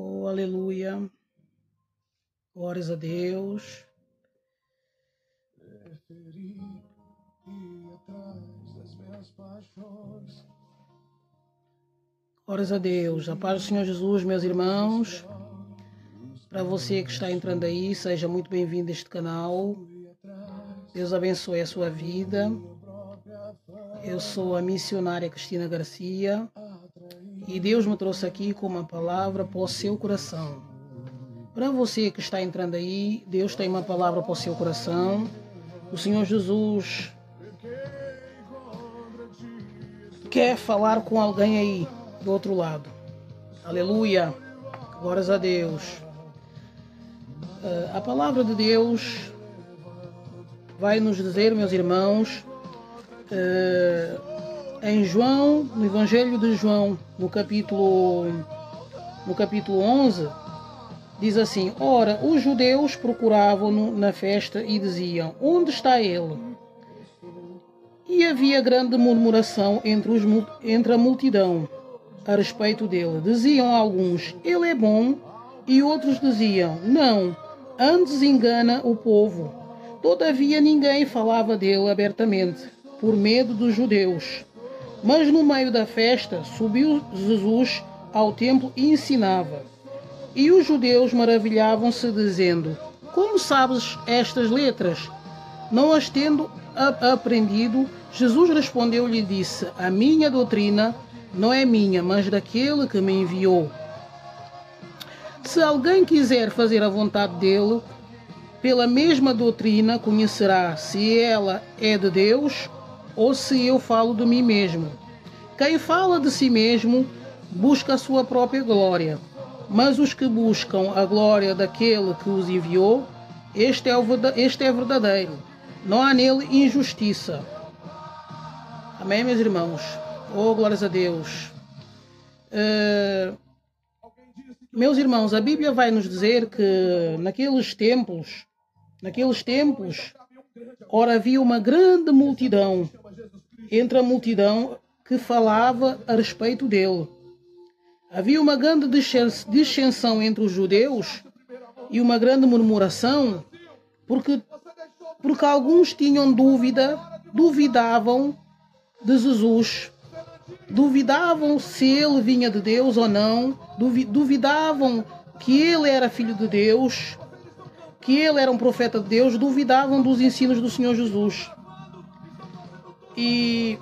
Oh, aleluia. Glórias a Deus. Glórias a Deus. A paz do Senhor Jesus, meus irmãos. Para você que está entrando aí, seja muito bem-vindo a este canal. Deus abençoe a sua vida. Eu sou a missionária Cristina Garcia e Deus me trouxe aqui com uma palavra para o seu coração. Para você que está entrando aí, Deus tem uma palavra para o seu coração. O Senhor Jesus quer falar com alguém aí do outro lado. Aleluia. Glórias a Deus. A palavra de Deus vai nos dizer, meus irmãos, em João, no Evangelho de João, no capítulo 11, diz assim: ora, os judeus procuravam-no na festa e diziam: onde está ele? E havia grande murmuração entre a multidão a respeito dele. Diziam alguns: ele é bom, e outros diziam: não, antes engana o povo. Todavia ninguém falava dele abertamente, por medo dos judeus. Mas no meio da festa subiu Jesus ao templo e ensinava. E os judeus maravilhavam-se, dizendo: como sabes estas letras? Não as tendo aprendido? Jesus respondeu-lhe e disse: a minha doutrina não é minha, mas daquele que me enviou. Se alguém quiser fazer a vontade dele, pela mesma doutrina conhecerá se ela é de Deus ou se eu falo de mim mesmo. Quem fala de si mesmo busca a sua própria glória, mas os que buscam a glória daquele que os enviou, este é verdadeiro. Não há nele injustiça. Amém, meus irmãos? Oh, glórias a Deus. Meus irmãos, a Bíblia vai nos dizer que naqueles tempos, ora, havia uma grande multidão, entre a multidão que falava a respeito dele. Havia uma grande dissensão entre os judeus e uma grande murmuração, porque alguns tinham duvidavam de Jesus, duvidavam se ele vinha de Deus ou não, duvidavam que ele era filho de Deus, que ele era um profeta de Deus, duvidavam dos ensinos do Senhor Jesus. E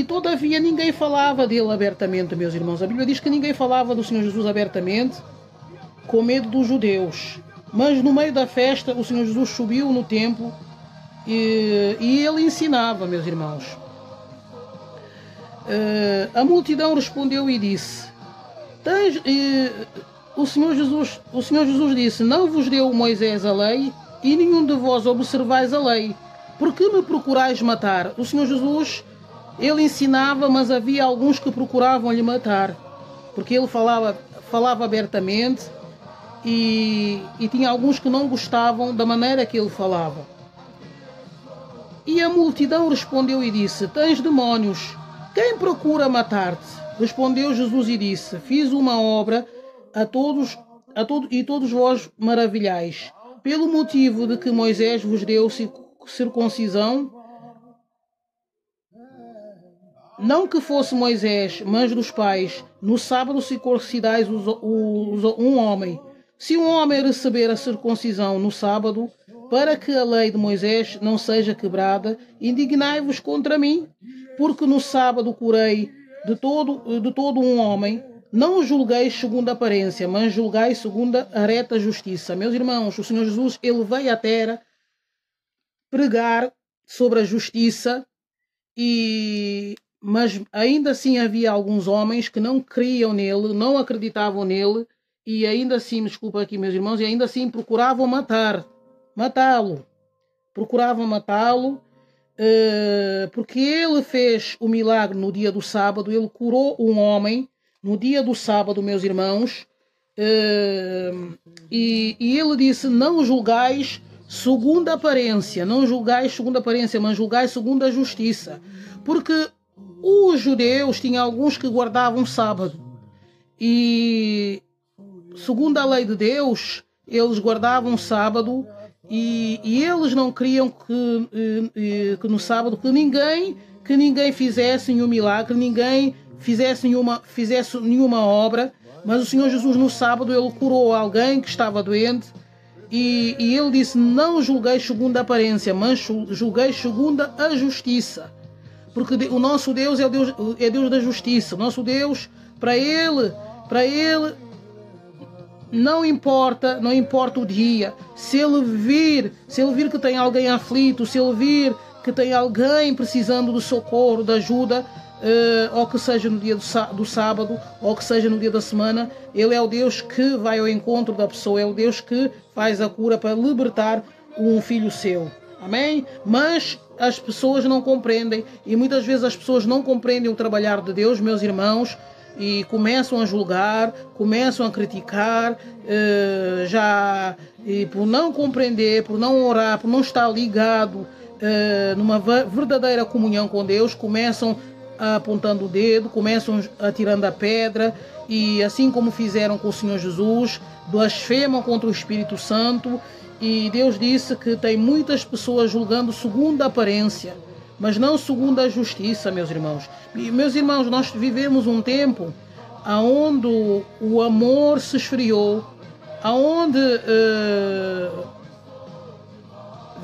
todavia ninguém falava dele abertamente, meus irmãos. A Bíblia diz que ninguém falava do Senhor Jesus abertamente, com medo dos judeus. Mas no meio da festa, o Senhor Jesus subiu no templo e ele ensinava, meus irmãos. A multidão respondeu e disse: o Senhor Jesus disse: não vos deu Moisés a lei, e nenhum de vós observais a lei. Por que me procurais matar? O Senhor Jesus, ele ensinava, mas havia alguns que procuravam lhe matar, porque ele falava abertamente e tinha alguns que não gostavam da maneira que ele falava. E a multidão respondeu e disse: tens demónios, quem procura matar-te? Respondeu Jesus e disse: fiz uma obra e todos vós maravilhais. Pelo motivo de que Moisés vos deu circuncisão, não que fosse Moisés, mas dos pais, no sábado circuncidais um homem. Se um homem receber a circuncisão no sábado, para que a lei de Moisés não seja quebrada, indignai-vos contra mim, porque no sábado curei de todo um homem. Não julgueis segundo a aparência, mas julgai segundo a reta justiça. Meus irmãos, o Senhor Jesus, ele veio à terra pregar sobre a justiça, mas ainda assim havia alguns homens que não criam nele, não acreditavam nele, e ainda assim, me desculpa aqui, meus irmãos, e ainda assim procuravam matá-lo. Procuravam matá-lo, porque ele fez o milagre no dia do sábado, ele curou um homem no dia do sábado, meus irmãos, e ele disse: não julgais segundo a aparência, mas julgais segundo a justiça, porque os judeus tinham alguns que guardavam sábado, E segundo a lei de Deus, eles guardavam o sábado e eles não queriam que no sábado que ninguém fizesse nenhum milagre, ninguém fizesse nenhuma obra. Mas o Senhor Jesus no sábado ele curou alguém que estava doente e ele disse: não julgueis segundo a aparência, mas julgueis segundo a justiça. Porque o nosso Deus é Deus da justiça. O nosso Deus, para ele não importa o dia. Se ele vir que tem alguém aflito, se ele vir que tem alguém precisando de socorro, de ajuda, ou que seja no dia do sábado, ou que seja no dia da semana, ele é o Deus que vai ao encontro da pessoa, é o Deus que faz a cura para libertar um filho seu. Amém? Mas as pessoas não compreendem, e muitas vezes as pessoas não compreendem o trabalhar de Deus, meus irmãos, e começam a julgar, começam a criticar, e por não compreender, por não orar, por não estar ligado numa verdadeira comunhão com Deus, começam apontando o dedo, começam atirando a pedra, e assim como fizeram com o Senhor Jesus, blasfemam contra o Espírito Santo. E Deus disse que tem muitas pessoas julgando segundo a aparência, mas não segundo a justiça, meus irmãos. E, meus irmãos, nós vivemos um tempo onde o amor se esfriou, onde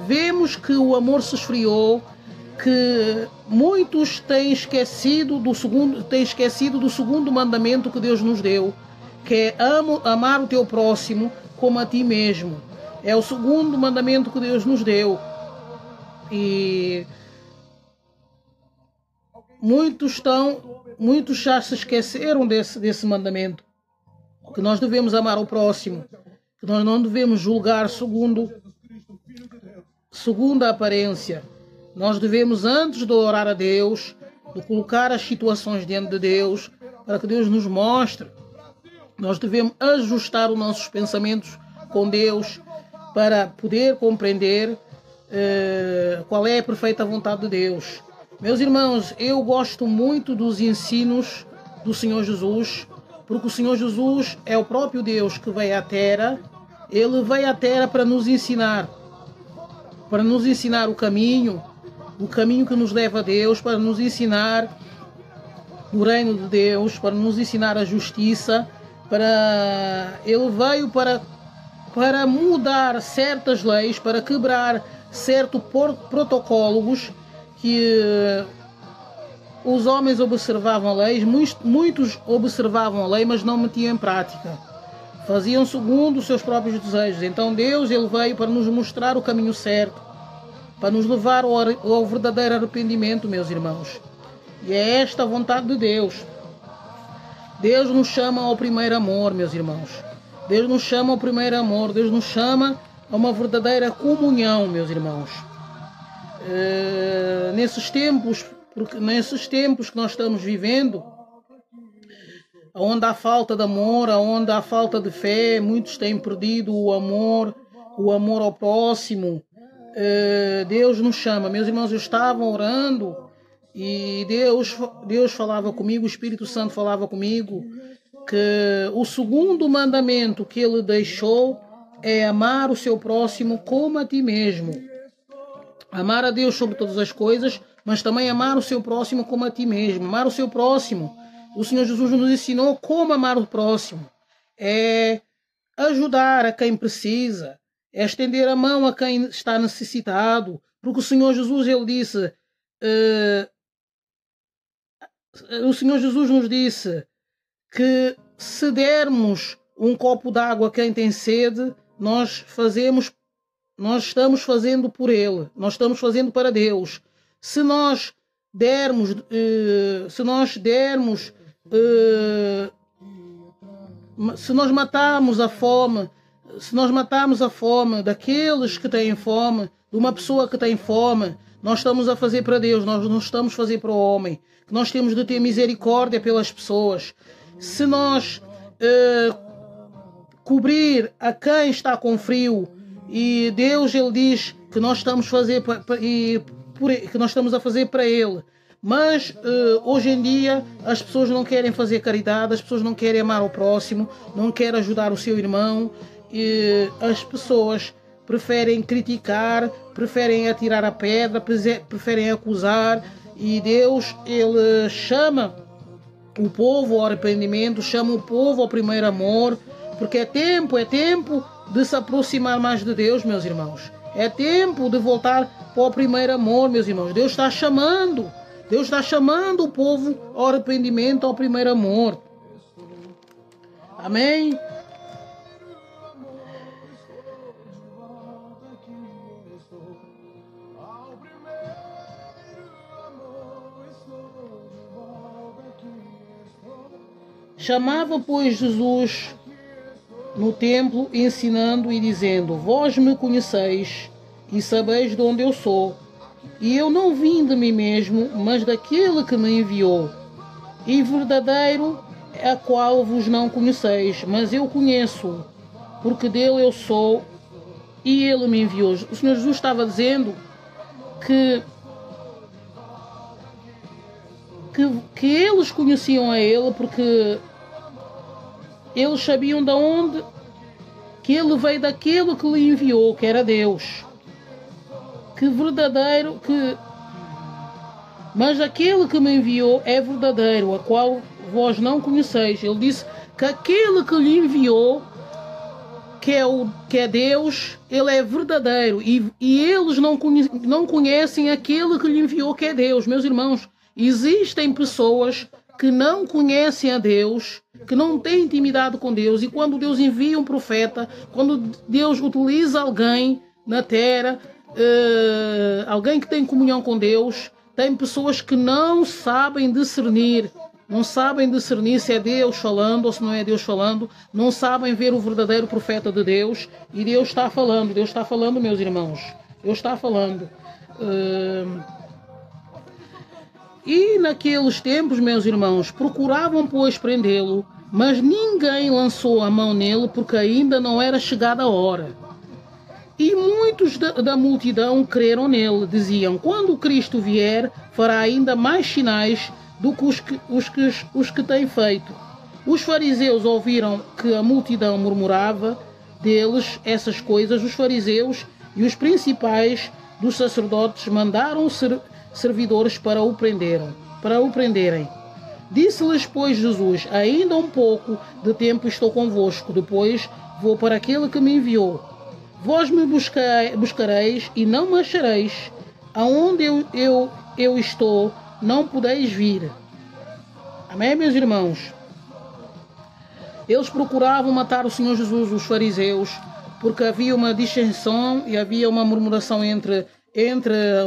vemos que o amor se esfriou, que muitos têm esquecido do segundo mandamento que Deus nos deu, que é amar o teu próximo como a ti mesmo. É o segundo mandamento que Deus nos deu. E muitos já se esqueceram desse mandamento, que nós devemos amar o próximo, que nós não devemos julgar segundo a aparência. Nós devemos, antes de orar a Deus, de colocar as situações diante de Deus, para que Deus nos mostre. Nós devemos ajustar os nossos pensamentos com Deus, para poder compreender qual é a perfeita vontade de Deus. Meus irmãos, eu gosto muito dos ensinos do Senhor Jesus, porque o Senhor Jesus é o próprio Deus que veio à Terra. Ele veio à Terra para nos ensinar o caminho que nos leva a Deus, para nos ensinar o reino de Deus, para nos ensinar a justiça. Ele veio para mudar certas leis, para quebrar certos protocolos que os homens observavam a lei, muitos observavam a lei, mas não metiam em prática. Faziam segundo os seus próprios desejos. Então Deus ele veio para nos mostrar o caminho certo, para nos levar ao verdadeiro arrependimento, meus irmãos. E é esta a vontade de Deus. Deus nos chama ao primeiro amor, meus irmãos. Deus nos chama ao primeiro amor. Deus nos chama a uma verdadeira comunhão, meus irmãos. Nesses tempos que nós estamos vivendo, onde há falta de amor, onde há falta de fé, muitos têm perdido o amor ao próximo. Deus nos chama. Meus irmãos, eu estava orando e Deus falava comigo, o Espírito Santo falava comigo, que o segundo mandamento que ele deixou é amar o seu próximo como a ti mesmo. Amar a Deus sobre todas as coisas, mas também amar o seu próximo como a ti mesmo. Amar o seu próximo. O Senhor Jesus nos ensinou como amar o próximo. É ajudar a quem precisa. É estender a mão a quem está necessitado. Porque o Senhor Jesus, ele disse... o Senhor Jesus nos disse que se dermos um copo d'água a quem tem sede, nós estamos fazendo por ele. Nós estamos fazendo para Deus. Se nós matarmos a fome, daqueles que têm fome, de uma pessoa que tem fome, nós estamos a fazer para Deus, nós não estamos a fazer para o homem. Que nós temos de ter misericórdia pelas pessoas. Se nós cobrir a quem está com frio, e Deus ele diz que nós estamos a fazer para Ele, Mas hoje em dia as pessoas não querem fazer caridade, as pessoas não querem amar o próximo, não querem ajudar o seu irmão. As pessoas preferem criticar, preferem atirar a pedra, preferem acusar. E Deus, Ele chama o povo ao arrependimento, chama o povo ao primeiro amor, porque é tempo de se aproximar mais de Deus, meus irmãos. É tempo de voltar para o primeiro amor, meus irmãos. Deus está chamando o povo ao arrependimento, ao primeiro amor. Amém? Chamava, pois, Jesus no templo, ensinando e dizendo: Vós me conheceis e sabeis de onde eu sou, e eu não vim de mim mesmo, mas daquele que me enviou. E verdadeiro é a qual vos não conheceis, mas eu conheço, porque dele eu sou e ele me enviou. O Senhor Jesus estava dizendo que eles conheciam a ele, porque eles sabiam de onde, que ele veio daquele que lhe enviou, que era Deus. Que verdadeiro, mas aquele que me enviou é verdadeiro, a qual vós não conheceis. Ele disse que aquele que lhe enviou, que é Deus, ele é verdadeiro. E eles não conhecem aquele que lhe enviou, que é Deus. Meus irmãos, existem pessoas que não conhecem a Deus, que não têm intimidade com Deus, e quando Deus envia um profeta, quando Deus utiliza alguém na terra, alguém que tem comunhão com Deus, tem pessoas que não sabem discernir se é Deus falando ou se não é Deus falando, não sabem ver o verdadeiro profeta de Deus, e Deus está falando, meus irmãos, Deus está falando. E naqueles tempos, meus irmãos, procuravam, pois, prendê-lo, mas ninguém lançou a mão nele, porque ainda não era chegada a hora. E muitos da multidão creram nele, diziam: quando o Cristo vier, fará ainda mais sinais do que os que tem feito. Os fariseus ouviram que a multidão murmurava deles essas coisas. Os fariseus e os principais dos sacerdotes mandaram servidores para o prenderem. Disse-lhes, pois, Jesus: ainda um pouco de tempo estou convosco, depois vou para aquele que me enviou. Vós me buscareis e não me achareis. Aonde eu estou, não podeis vir. Amém, meus irmãos? Eles procuravam matar o Senhor Jesus, os fariseus, porque havia uma dissensão e havia uma murmuração entre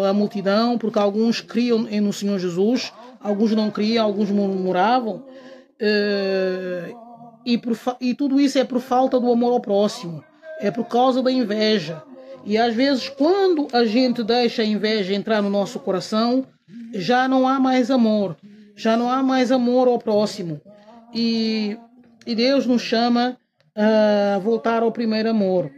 a multidão, porque alguns criam no Senhor Jesus, alguns não criam, alguns murmuravam, e tudo isso é por falta do amor ao próximo, é por causa da inveja. E às vezes, quando a gente deixa a inveja entrar no nosso coração, já não há mais amor ao próximo, e Deus nos chama a voltar ao primeiro amor.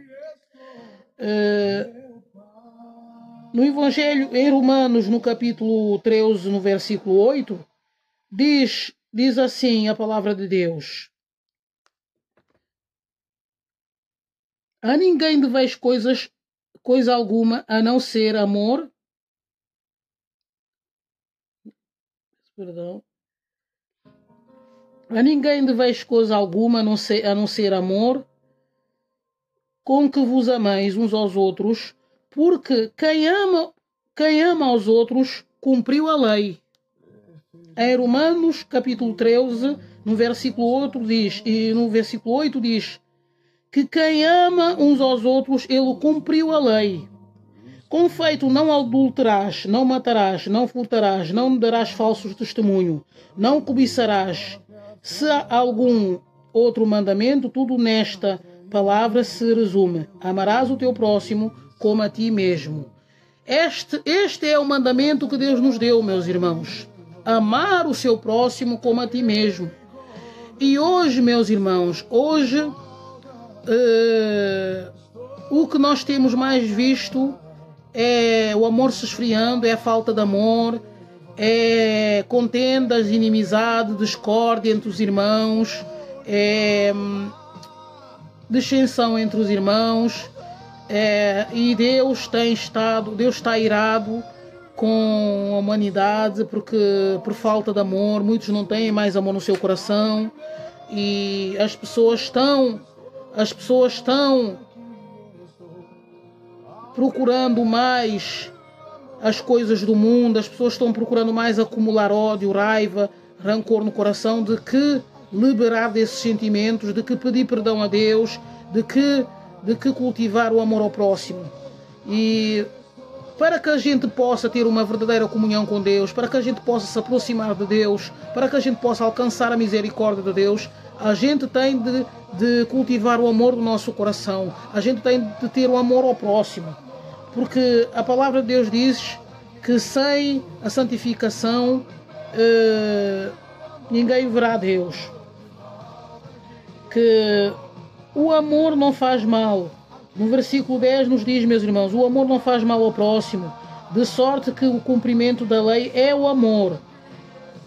No Evangelho, em Romanos, no capítulo 13, no versículo 8, diz assim a palavra de Deus: a ninguém deveis coisa alguma a não ser amor. Perdão. A ninguém deveis coisa alguma a não ser amor, com que vos ameis uns aos outros, porque quem ama aos outros cumpriu a lei. Em Romanos, capítulo 13, no versículo 8 diz que quem ama uns aos outros, ele cumpriu a lei. Com feito, não adulterarás, não matarás, não furtarás, não darás falso testemunho, não cobiçarás. Se há algum outro mandamento, tudo nesta palavra se resume: amarás o teu próximo como a ti mesmo. Este é o mandamento que Deus nos deu, meus irmãos: amar o seu próximo como a ti mesmo. E hoje, meus irmãos, o que nós temos mais visto é o amor se esfriando, é a falta de amor, contendas, inimizade, discórdia entre os irmãos, dissensão entre os irmãos, e Deus está irado com a humanidade por falta de amor. Muitos não têm mais amor no seu coração, e as pessoas estão procurando mais as coisas do mundo. As pessoas estão procurando mais acumular ódio, raiva, rancor no coração, de que liberar desses sentimentos, de que pedir perdão a Deus, de que cultivar o amor ao próximo. E para que a gente possa ter uma verdadeira comunhão com Deus, para que a gente possa se aproximar de Deus, para que a gente possa alcançar a misericórdia de Deus, a gente tem de cultivar o amor do nosso coração. A gente tem de ter o amor ao próximo. Porque a palavra de Deus diz que sem a santificação ninguém verá Deus. Que o amor não faz mal. No versículo 10 nos diz, meus irmãos, o amor não faz mal ao próximo, de sorte que o cumprimento da lei é o amor.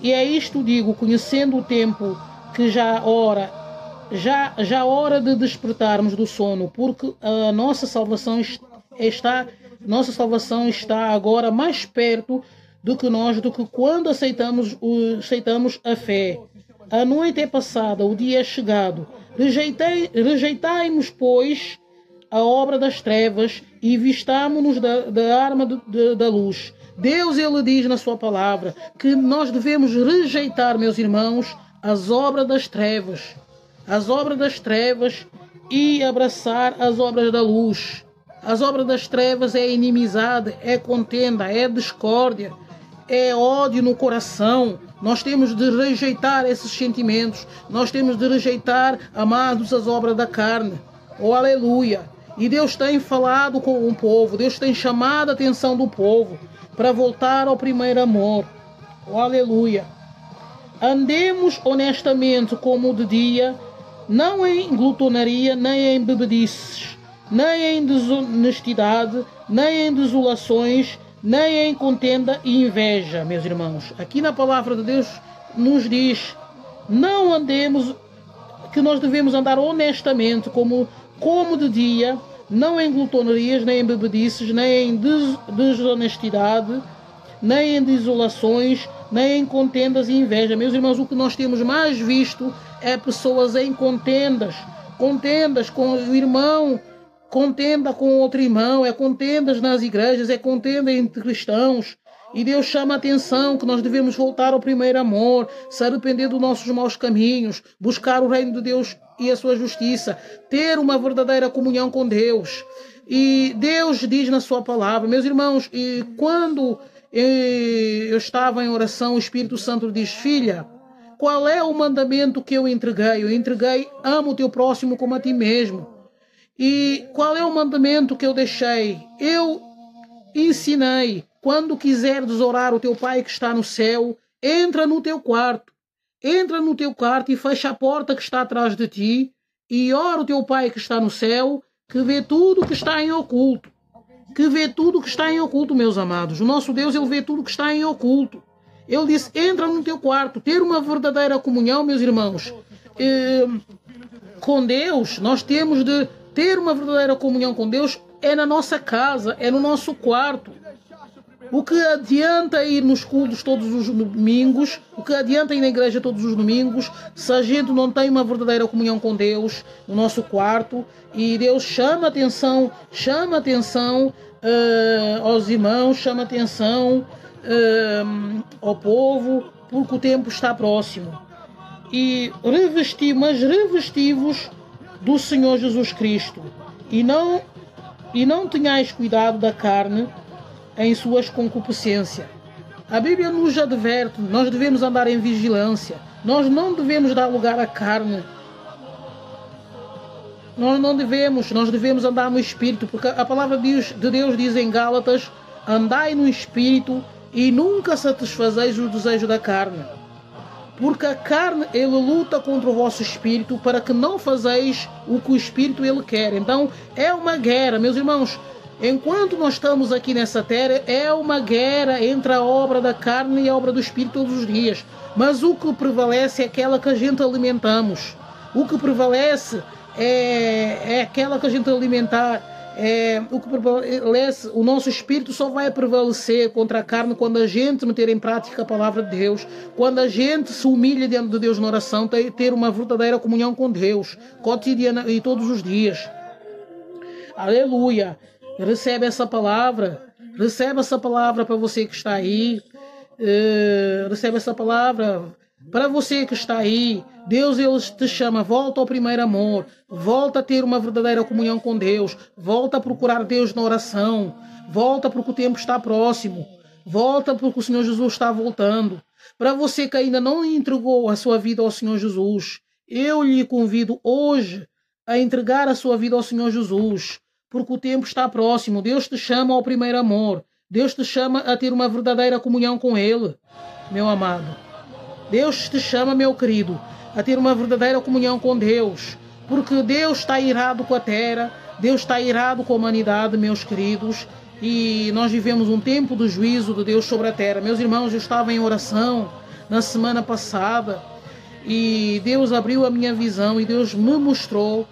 E é isto digo, conhecendo o tempo, que já hora de despertarmos do sono, porque a nossa salvação está agora mais perto do que quando aceitamos a fé. A noite é passada, o dia é chegado. Rejeitai-nos, pois, a obra das trevas e vistamo-nos da arma da luz. Deus, Ele diz na sua palavra que nós devemos rejeitar, meus irmãos, as obras das trevas. As obras das trevas e abraçar as obras da luz. As obras das trevas é inimizade, é contenda, é discórdia, é ódio no coração. Nós temos de rejeitar esses sentimentos. Nós temos de rejeitar, amados, as obras da carne. Oh, aleluia! E Deus tem falado com o povo. Deus tem chamado a atenção do povo para voltar ao primeiro amor. Oh, aleluia! Andemos honestamente como de dia, não em glutonaria, nem em bebedices, nem em desonestidade, nem em desolações, nem em contenda e inveja, meus irmãos. Aqui na palavra de Deus nos diz, não andemos, que nós devemos andar honestamente como de dia, não em glutonarias, nem em bebedices, nem em desonestidade, nem em desolações, nem em contendas e inveja. Meus irmãos, o que nós temos mais visto é pessoas em contendas com o irmão, contenda com outro irmão, é contendas nas igrejas, é contenda entre cristãos. E Deus chama a atenção que nós devemos voltar ao primeiro amor, se arrepender dos nossos maus caminhos, buscar o reino de Deus e a sua justiça, ter uma verdadeira comunhão com Deus. E Deus diz na sua palavra, meus irmãos, e quando eu estava em oração, o Espírito Santo diz, filha, qual é o mandamento que eu entreguei? Eu entreguei, ama o teu próximo como a ti mesmo. E qual é o mandamento que eu deixei? Eu ensinei, quando quiseres orar o teu Pai que está no céu, entra no teu quarto e fecha a porta que está atrás de ti e ora o teu Pai que está no céu, que vê tudo que está em oculto. Que vê tudo que está em oculto, meus amados. O nosso Deus, Ele vê tudo que está em oculto. Ele disse, entra no teu quarto. Ter uma verdadeira comunhão, meus irmãos, com Deus, nós temos de ter uma verdadeira comunhão com Deus, é na nossa casa, é no nosso quarto. O que adianta ir nos cultos todos os domingos, o que adianta ir na igreja todos os domingos, se a gente não tem uma verdadeira comunhão com Deus no nosso quarto. E Deus chama atenção aos irmãos, chama atenção ao povo, porque o tempo está próximo. E revesti-vos do Senhor Jesus Cristo, e não tenhais cuidado da carne em suas concupiscências. A Bíblia nos adverte, nós devemos andar em vigilância, nós não devemos dar lugar à carne, nós devemos andar no Espírito, porque a palavra de Deus diz em Gálatas, andai no Espírito e nunca satisfazeis o desejo da carne. Porque a carne, ele luta contra o vosso espírito para que não fazeis o que o espírito ele quer. Então, é uma guerra, meus irmãos. Enquanto nós estamos aqui nessa terra, é uma guerra entre a obra da carne e a obra do Espírito todos os dias. Mas o que prevalece é aquela que a gente alimentamos. O que prevalece é aquela que a gente alimentar. O que prevalece, o nosso espírito só vai prevalecer contra a carne quando a gente meter em prática a palavra de Deus, quando a gente se humilha diante de Deus na oração, ter uma verdadeira comunhão com Deus, cotidiana e todos os dias. Aleluia! Recebe essa palavra para você que está aí. Recebe essa palavra para você que está aí. Deus, ele te chama, volta ao primeiro amor, volta a ter uma verdadeira comunhão com Deus, volta a procurar Deus na oração, volta porque o tempo está próximo, volta porque o Senhor Jesus está voltando. Para você que ainda não entregou a sua vida ao Senhor Jesus, eu lhe convido hoje a entregar a sua vida ao Senhor Jesus, porque o tempo está próximo. Deus te chama ao primeiro amor, Deus te chama a ter uma verdadeira comunhão com Ele, meu amado. Deus te chama, meu querido, a ter uma verdadeira comunhão com Deus, porque Deus está irado com a terra, Deus está irado com a humanidade, meus queridos, e nós vivemos um tempo do juízo de Deus sobre a terra. Meus irmãos, eu estava em oração na semana passada e Deus abriu a minha visão e Deus me mostrou,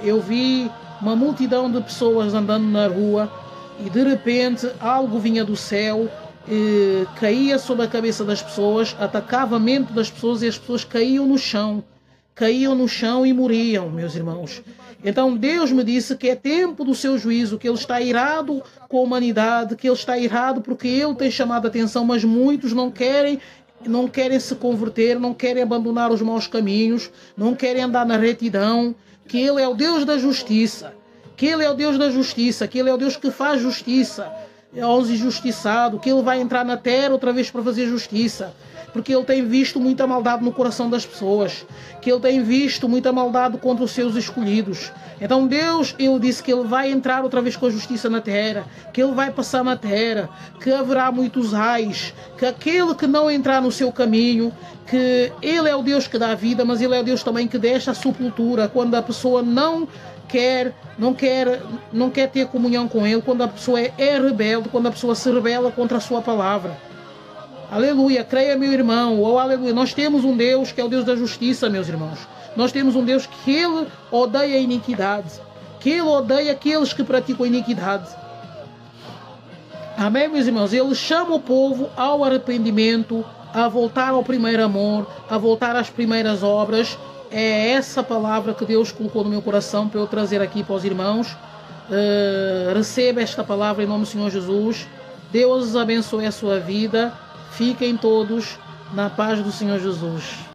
eu vi uma multidão de pessoas andando na rua e de repente algo vinha do céu, caía sobre a cabeça das pessoas, atacava a mente das pessoas e as pessoas caíam no chão e morriam, meus irmãos. Então Deus me disse que é tempo do seu juízo, que Ele está irado com a humanidade, que Ele está irado porque Ele tem chamado a atenção, mas muitos não querem se converter, não querem abandonar os maus caminhos, não querem andar na retidão, que Ele é o Deus da justiça, que Ele é o Deus da justiça, que Ele é o Deus que faz justiça aos injustiçados, que Ele vai entrar na terra outra vez para fazer justiça, porque Ele tem visto muita maldade no coração das pessoas, que Ele tem visto muita maldade contra os seus escolhidos. Então Deus, Ele disse que Ele vai entrar outra vez com a justiça na terra, que Ele vai passar na terra, que haverá muitos ais, que aquele que não entrar no seu caminho, que Ele é o Deus que dá vida, mas Ele é o Deus também que deixa a sepultura, quando a pessoa não quer ter comunhão com Ele, quando a pessoa é rebelde, quando a pessoa se rebela contra a sua palavra. Aleluia, creia, meu irmão, aleluia. Nós temos um Deus que é o Deus da justiça, meus irmãos. Nós temos um Deus que Ele odeia a iniquidade, que Ele odeia aqueles que praticam a iniquidade. Amém, meus irmãos? Ele chama o povo ao arrependimento, a voltar ao primeiro amor, a voltar às primeiras obras. É essa palavra que Deus colocou no meu coração para eu trazer aqui para os irmãos. Receba esta palavra em nome do Senhor Jesus. Deus abençoe a sua vida. Fiquem todos na paz do Senhor Jesus.